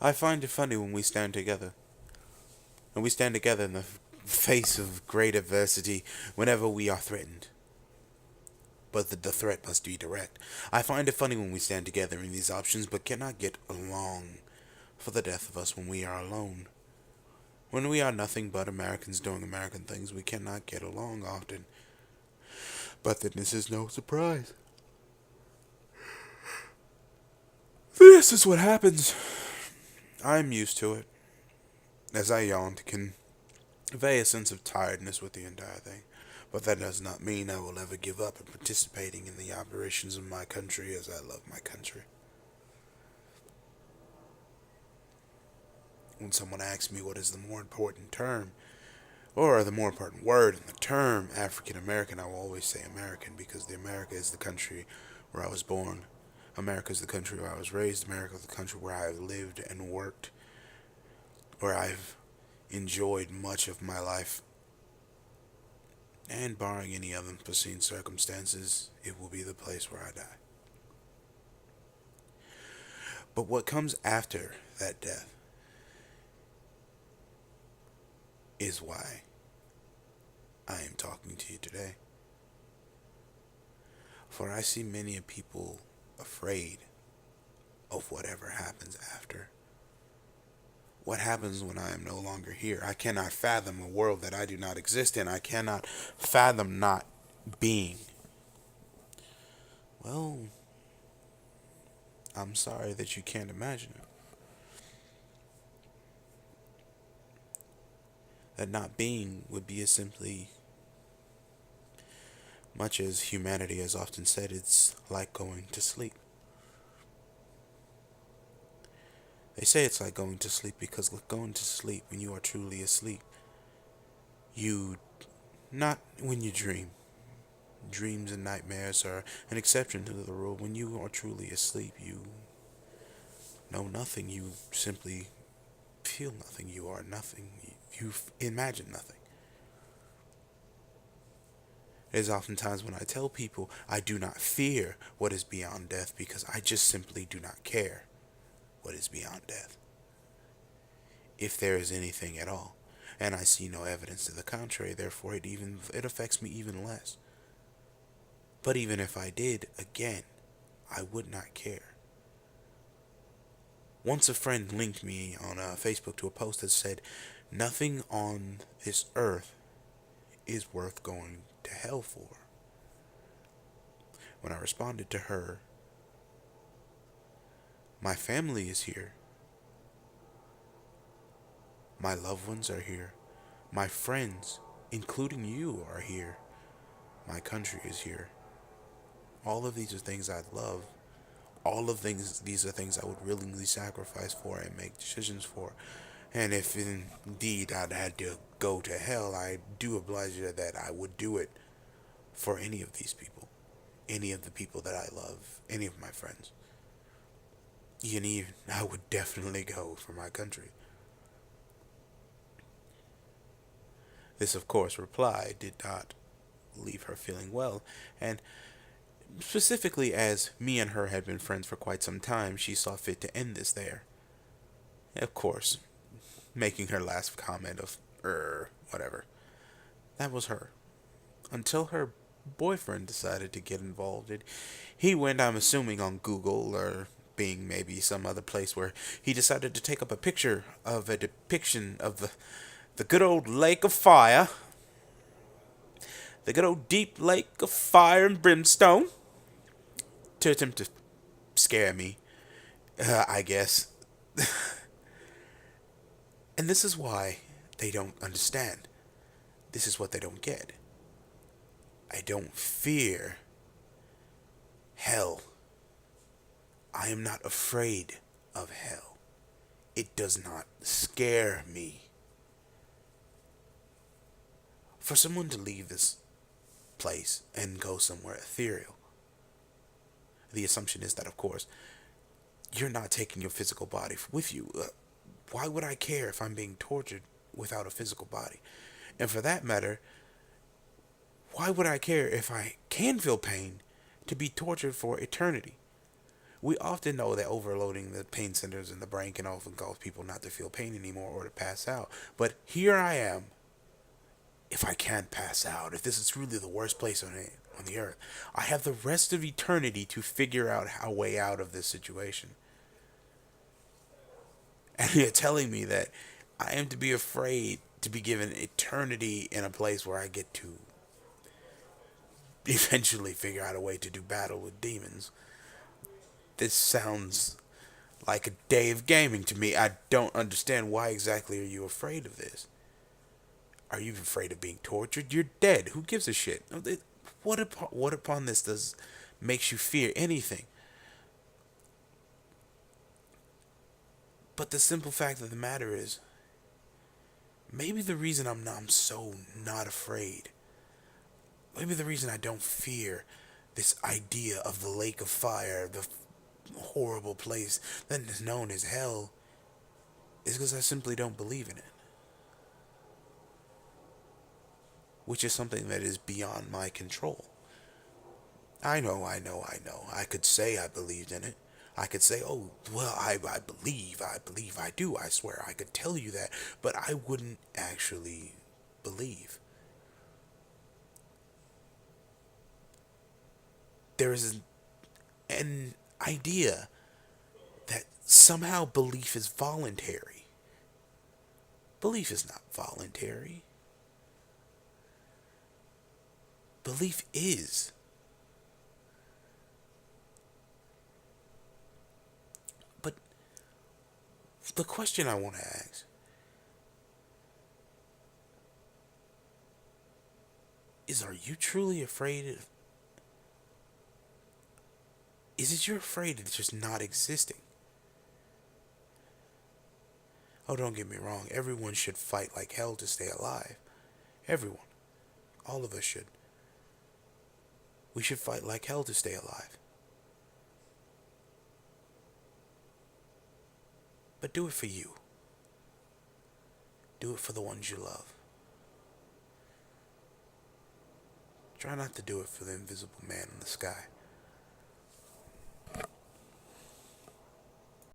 I find it funny when we stand together. And we stand together in the face of great adversity whenever we are threatened. But the threat must be direct. I find it funny when we stand together in these options but cannot get along for the death of us when we are alone. When we are nothing but Americans doing American things, we cannot get along often. But then this is no surprise. This is what happens. I'm used to it. As I yawn to convey a sense of tiredness with the entire thing. But that does not mean I will ever give up in participating in the operations of my country as I love my country. When someone asks me what is the more important term, or the more important word in the term African American, I will always say American because the America is the country where I was born. America is the country where I was raised. America is the country where I have lived and worked, where I've enjoyed much of my life. And barring any unforeseen circumstances, it will be the place where I die. But what comes after that death is why I am talking to you today. For I see many people afraid of whatever happens after. What happens when I am no longer here? I cannot fathom a world that I do not exist in. I cannot fathom not being. Well, I'm sorry that you can't imagine it. That not being would be as simply much as humanity has often said it's like going to sleep. They say it's like going to sleep because going to sleep when you are truly asleep, you not when you dream. Dreams and nightmares are an exception to the rule. When you are truly asleep, you know nothing. You simply feel nothing. You are nothing. You imagine nothing. It is oftentimes when I tell people I do not fear what is beyond death because I just simply do not care what is beyond death, if there is anything at all. And I see no evidence to the contrary, therefore it affects me even less. But even if I did, again, I would not care. Once a friend linked me on Facebook to a post that said, "Nothing on this earth is worth going to hell for." When I responded to her, "My family is here. My loved ones are here. My friends, including you, are here. My country is here. All of these are things I love. All of these are things I would willingly sacrifice for and make decisions for. And if indeed I'd had to go to hell, I do oblige you that I would do it for any of these people. Any of the people that I love. Any of my friends. And even I would definitely go for my country." This, of course, reply did not leave her feeling well, and specifically as me and her had been friends for quite some time, she saw fit to end this there. Of course, making her last comment of, whatever. That was her. Until her boyfriend decided to get involved. He went, I'm assuming, on Google or being maybe some other place where he decided to take up a picture of a depiction of the good old lake of fire. The good old deep lake of fire and brimstone. To attempt to scare me, I guess. And this is why they don't understand. This is what they don't get. I don't fear hell. I am not afraid of hell. It does not scare me. For someone to leave this place and go somewhere ethereal, the assumption is that, of course, you're not taking your physical body with you. Why would I care if I'm being tortured without a physical body? And for that matter, why would I care if I can feel pain to be tortured for eternity? We often know that overloading the pain centers in the brain can often cause people not to feel pain anymore or to pass out. But here I am. If I can't pass out, if this is really the worst place on the earth, I have the rest of eternity to figure out a way out of this situation. And you're telling me that I am to be afraid to be given eternity in a place where I get to eventually figure out a way to do battle with demons. This sounds like a day of gaming to me. I don't understand, why exactly are you afraid of this? Are you afraid of being tortured? You're dead. Who gives a shit? What upon this does makes you fear anything? But the simple fact of the matter is, maybe the reason I'm so not afraid, maybe the reason I don't fear this idea of the lake of fire, the horrible place that is known as hell, is because I simply don't believe in it. Which is something that is beyond my control. I know. I could say I believed in it. I could say, oh, well, I believe, I do, I swear, I could tell you that, but I wouldn't actually believe. There is an idea that somehow belief is voluntary. Belief is not voluntary. Belief is. But the question I want to ask is, are you truly afraid of. Is it you're afraid of just not existing? Oh, don't get me wrong. Everyone should fight like hell to stay alive. Everyone. All of us should. We should fight like hell to stay alive. But do it for you. Do it for the ones you love. Try not to do it for the invisible man in the sky.